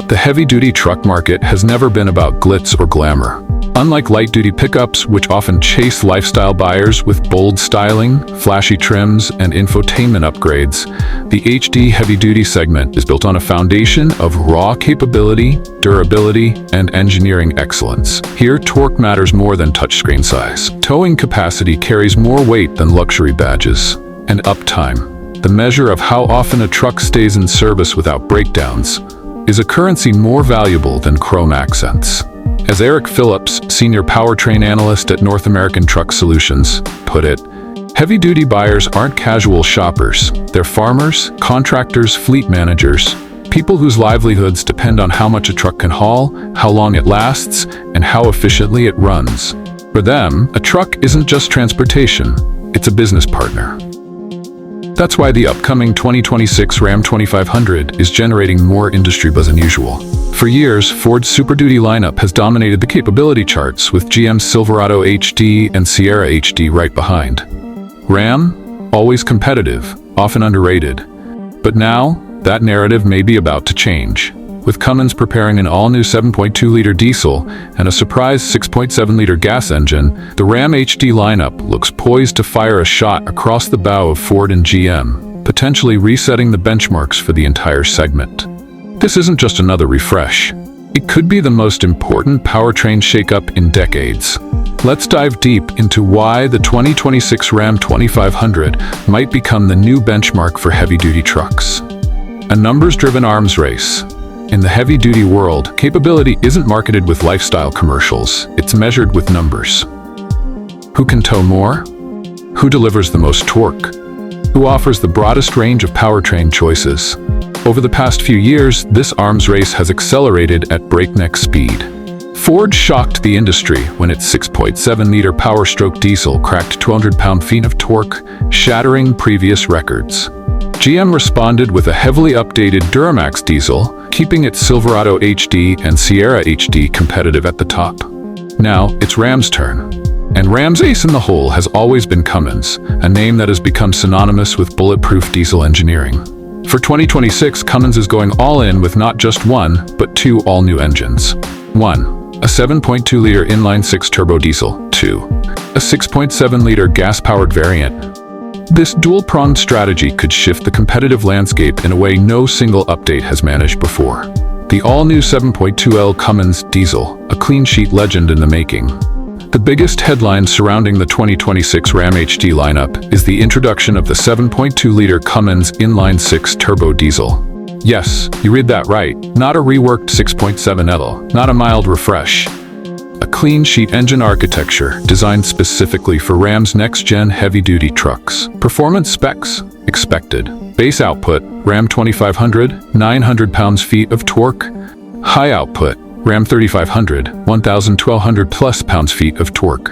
The heavy-duty truck market has never been about glitz or glamour. Unlike light-duty pickups, which often chase lifestyle buyers with bold styling, flashy trims, and infotainment upgrades, the HD heavy-duty segment is built on a foundation of raw capability, durability, and engineering excellence. Here, torque matters more than touchscreen size. Towing capacity carries more weight than luxury badges. And uptime, the measure of how often a truck stays in service without breakdowns, is a currency more valuable than chrome accents. As Eric Phillips, senior powertrain analyst at North American Truck Solutions, put it, heavy-duty buyers aren't casual shoppers. They're farmers, contractors, fleet managers, people whose livelihoods depend on how much a truck can haul, how long it lasts, and how efficiently it runs. For them, a truck isn't just transportation, it's a business partner. That's why the upcoming 2026 Ram 2500 is generating more industry buzz than usual. For years, Ford's Super Duty lineup has dominated the capability charts, with GM's Silverado HD and Sierra HD right behind. Ram, always competitive, often underrated. But now, that narrative may be about to change. With Cummins preparing an all-new 7.2-liter diesel and a surprise 6.7-liter gas engine, the Ram HD lineup looks poised to fire a shot across the bow of Ford and GM, potentially resetting the benchmarks for the entire segment. This isn't just another refresh. It could be the most important powertrain shakeup in decades. Let's dive deep into why the 2026 Ram 2500 might become the new benchmark for heavy-duty trucks. A numbers-driven arms race. In the heavy-duty world, capability isn't marketed with lifestyle commercials, it's measured with numbers. Who can tow more? Who delivers the most torque? Who offers the broadest range of powertrain choices? Over the past few years, this arms race has accelerated at breakneck speed. Ford shocked the industry when its 6.7-liter Power-Stroke diesel cracked 200 pound-feet of torque, shattering previous records. GM responded with a heavily updated Duramax diesel, keeping its Silverado HD and Sierra HD competitive at the top. Now, it's Ram's turn. And Ram's ace in the hole has always been Cummins, a name that has become synonymous with bulletproof diesel engineering. For 2026, Cummins is going all in with not just one, but two all-new engines. 1. A 7.2-liter inline-six turbo diesel. 2. A 6.7-liter gas-powered variant. This dual-pronged strategy could shift the competitive landscape in a way no single update has managed before. The all-new 7.2L Cummins diesel, a clean-sheet legend in the making. The biggest headline surrounding the 2026 Ram HD lineup is the introduction of the 7.2-liter Cummins inline-six turbo diesel. Yes, you read that right, not a reworked 6.7L, not a mild refresh. A clean-sheet engine architecture designed specifically for Ram's next-gen heavy-duty trucks. Performance specs expected. Base output, Ram 2500, 900 pounds-feet of torque. High output, Ram 3500, 1,200 plus pounds-feet of torque.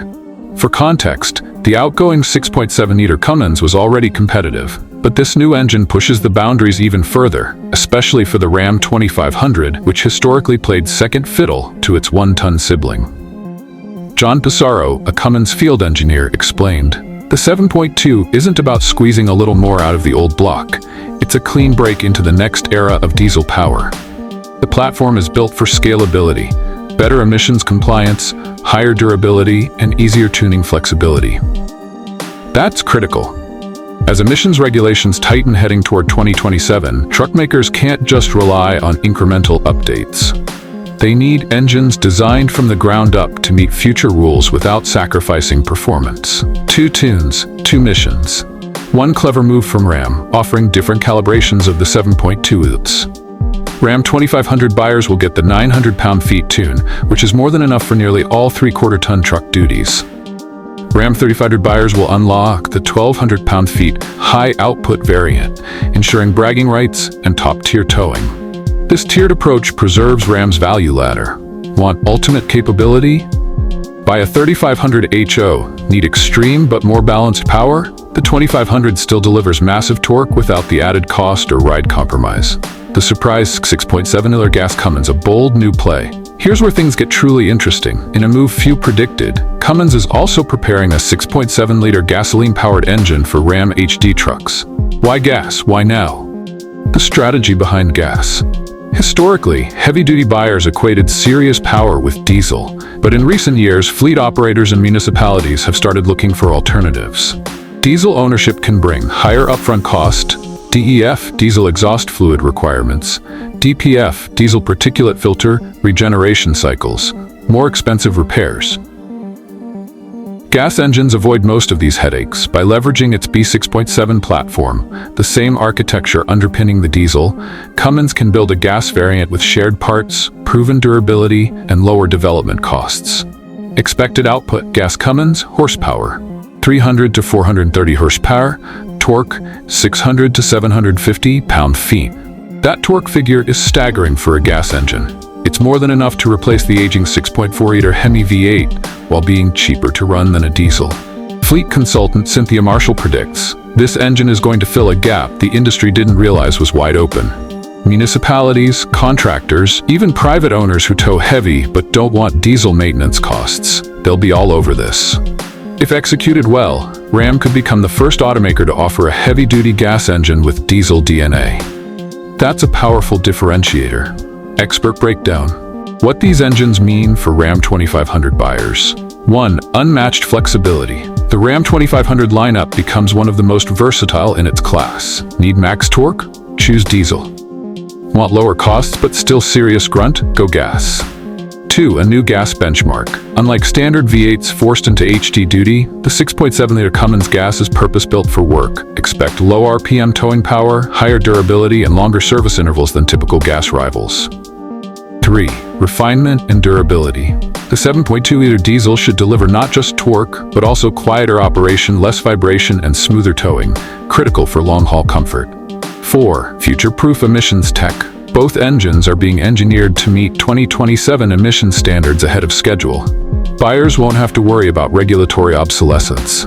For context, the outgoing 6.7-liter Cummins was already competitive, but this new engine pushes the boundaries even further, especially for the Ram 2500, which historically played second fiddle to its one-ton sibling. John Pissarro, a Cummins field engineer, explained, "The 7.2 isn't about squeezing a little more out of the old block. It's a clean break into the next era of diesel power. The platform is built for scalability, better emissions compliance, higher durability, and easier tuning flexibility." That's critical. As emissions regulations tighten heading toward 2027, truck makers can't just rely on incremental updates. They need engines designed from the ground up to meet future rules without sacrificing performance. 2 tunes, 2 missions. One clever move from Ram, offering different calibrations of the 7.2 UTs. Ram 2500 buyers will get the 900 pound-feet tune, which is more than enough for nearly all 3/4-ton truck duties. Ram 3500 buyers will unlock the 1,200 pound-feet high-output variant, ensuring bragging rights and top-tier towing. This tiered approach preserves Ram's value ladder. Want ultimate capability? Buy a 3500 HO. Need extreme but more balanced power? The 2500 still delivers massive torque without the added cost or ride compromise. The surprise 6.7-liter gas Cummins, a bold new play. Here's where things get truly interesting. In a move few predicted, Cummins is also preparing a 6.7-liter gasoline-powered engine for Ram HD trucks. Why gas? Why now? The strategy behind gas. Historically, heavy-duty buyers equated serious power with diesel, but in recent years, fleet operators and municipalities have started looking for alternatives. Diesel ownership can bring higher upfront cost, DEF, diesel exhaust fluid requirements, DPF, diesel particulate filter, regeneration cycles, more expensive repairs. Gas engines avoid most of these headaches by leveraging its B6.7 platform, the same architecture underpinning the diesel. Cummins can build a gas variant with shared parts, proven durability, and lower development costs. Expected output: gas Cummins, horsepower 300 to 430 horsepower, torque 600 to 750 pound-feet. That torque figure is staggering for a gas engine. It's more than enough to replace the aging 6.4-liter Hemi V8 while being cheaper to run than a diesel. Fleet consultant Cynthia Marshall predicts this engine is going to fill a gap the industry didn't realize was wide open. Municipalities, contractors, even private owners who tow heavy but don't want diesel maintenance costs, they'll be all over this. If executed well, Ram could become the first automaker to offer a heavy-duty gas engine with diesel DNA. That's a powerful differentiator. Expert breakdown. What these engines mean for Ram 2500 buyers. 1. Unmatched flexibility. The Ram 2500 lineup becomes one of the most versatile in its class. Need max torque? Choose diesel. Want lower costs but still serious grunt? Go gas. 2. A new gas benchmark. Unlike standard V8s forced into HD duty, the 6.7-liter Cummins gas is purpose-built for work. Expect low RPM towing power, higher durability, and longer service intervals than typical gas rivals. 3. Refinement and durability. The 7.2-liter diesel should deliver not just torque, but also quieter operation, less vibration, and smoother towing, critical for long-haul comfort. 4. Future-proof emissions tech. Both engines are being engineered to meet 2027 emission standards ahead of schedule. Buyers won't have to worry about regulatory obsolescence.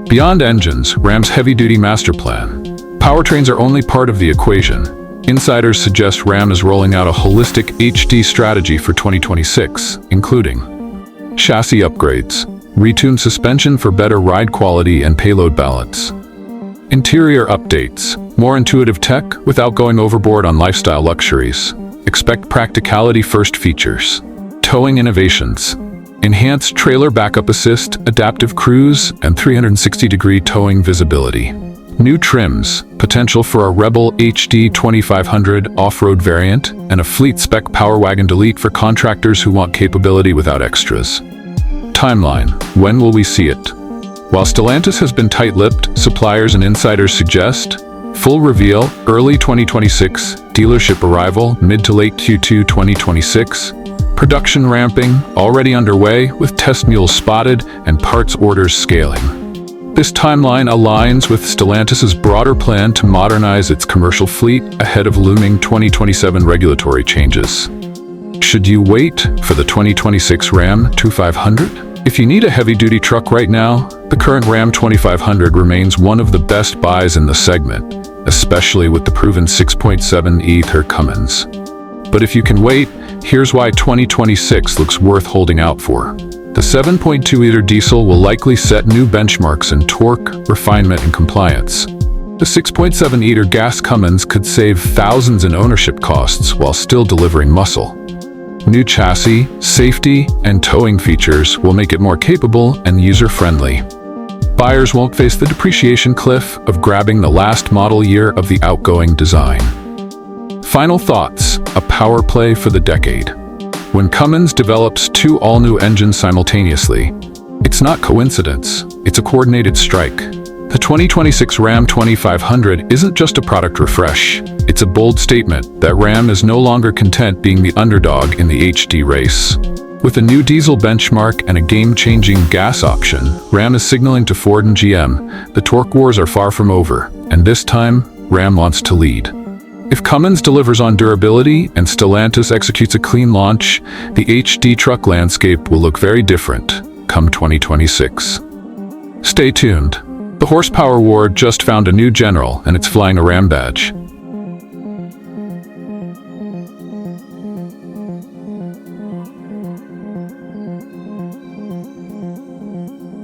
Beyond engines, Ram's heavy-duty master plan. Powertrains are only part of the equation. Insiders suggest Ram is rolling out a holistic HD strategy for 2026, including chassis upgrades, retuned suspension for better ride quality and payload balance, interior updates, more intuitive tech without going overboard on lifestyle luxuries. Expect practicality-first features, towing innovations, enhanced trailer backup assist, adaptive cruise, and 360-degree towing visibility. New trims, potential for a Rebel HD 2500 off-road variant, and a fleet-spec Power Wagon Delete for contractors who want capability without extras. Timeline: when will we see it? While Stellantis has been tight-lipped, suppliers and insiders suggest full reveal early 2026, dealership arrival mid to late Q2 2026, production ramping already underway with test mules spotted and parts orders scaling. This timeline aligns with Stellantis's broader plan to modernize its commercial fleet ahead of looming 2027 regulatory changes. Should you wait for the 2026 Ram 2500? If you need a heavy-duty truck right now, the current Ram 2500 remains one of the best buys in the segment, especially with the proven 6.7-liter Cummins. But if you can wait, here's why 2026 looks worth holding out for. The 7.2-liter diesel will likely set new benchmarks in torque, refinement, and compliance. The 6.7-liter gas Cummins could save thousands in ownership costs while still delivering muscle. New chassis, safety, and towing features will make it more capable and user-friendly. Buyers won't face the depreciation cliff of grabbing the last model year of the outgoing design. Final thoughts: a power play for the decade. When Cummins develops two all-new engines simultaneously, it's not coincidence, it's a coordinated strike. The 2026 Ram 2500 isn't just a product refresh, it's a bold statement that Ram is no longer content being the underdog in the HD race. With a new diesel benchmark and a game-changing gas option, Ram is signaling to Ford and GM, the torque wars are far from over, and this time, Ram wants to lead. If Cummins delivers on durability and Stellantis executes a clean launch, the HD truck landscape will look very different come 2026. Stay tuned. The horsepower war just found a new general, and it's flying a Ram badge.